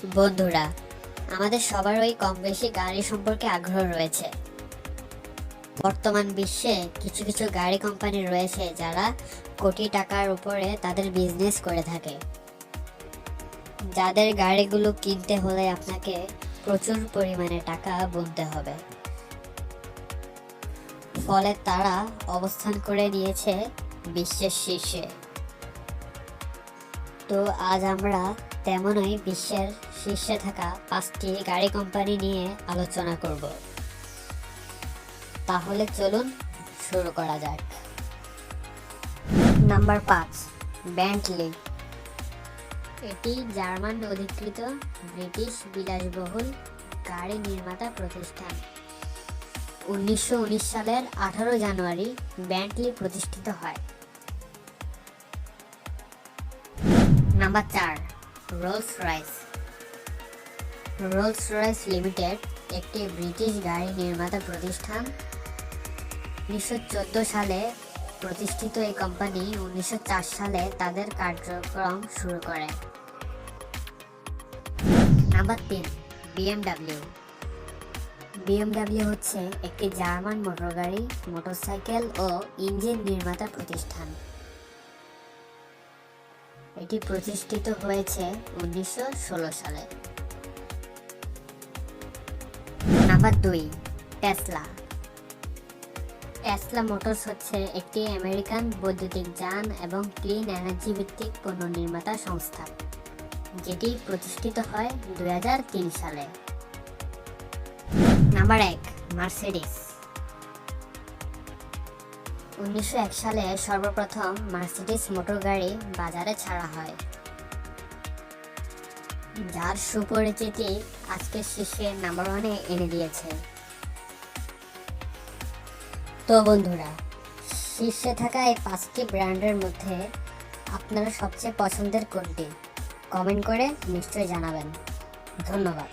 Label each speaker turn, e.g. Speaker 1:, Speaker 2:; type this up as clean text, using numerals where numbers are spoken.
Speaker 1: বন্ধুরা, আমাদের সবারই কম বেশি গাড়ি সম্পর্কে আগ্রহ রয়েছে। বর্তমান বিশ্বে কিছু কিছু গাড়ি কোম্পানি রয়েছে যারা কোটি টাকার উপরে তাদের বিজনেস করে থাকে, যাদের গাড়িগুলো কিনতে হলে আপনাকে প্রচুর পরিমাণে টাকা গুনতে হবে। ফলে তারা অবস্থান করে নিয়েছে বিশ্বের শীর্ষে। তো আজ আমরা তেমনই বিশ্বের শীর্ষে থাকা 5টি গাড়ি কোম্পানি নিয়ে আলোচনা করব। তাহলে চলুন শুরু করা যাক। Number 5, Bentley. এটি জার্মান অধিকৃত ব্রিটিশ বিলাসবহুল গাড়ি নির্মাতা প্রতিষ্ঠান। 1919 সালের 18 জানুয়ারি বেন্টলি প্রতিষ্ঠিত হয়। Number 4, Rolls Royce. Rolls Royce limited একটি ব্রিটিশ গাড়ি নির্মাতা প্রতিষ্ঠান। 1914 সালে প্রতিষ্ঠিত এই কোম্পানি 1904 সালে তাদের কার্যক্রম শুরু করে। Number 3, BMW. বিএমডব্লিউ হচ্ছে একটি জার্মান মোটরগাড়ি, মোটরসাইকেল ও ইঞ্জিন নির্মাতা প্রতিষ্ঠান। এটি প্রতিষ্ঠিত হয়েছে 1916 সালে। Number 2, Tesla. টেসলা মোটরস হচ্ছে একটি আমেরিকান বৈদ্যুতিক যান এবং ক্লিন এনার্জি ভিত্তিক পণ্য নির্মাতা সংস্থা, যেটি প্রতিষ্ঠিত হয় 2003 সালে। Number 1, Mercedes. 1901 সালে সর্বপ্রথম মার্সিডিজ মোটর গাড়ি বাজারে ছাড়া হয়, যার সুপরিচিতি আজকের শীর্ষে নাম্বার 1-এ এনে দিয়েছে। তো বন্ধুরা, শীর্ষে থাকা এই 5টি ব্র্যান্ডের মধ্যে আপনার সবচেয়ে পছন্দের কোনটি? কমেন্ট করে নিশ্চয়ই জানাবেন। ধন্যবাদ।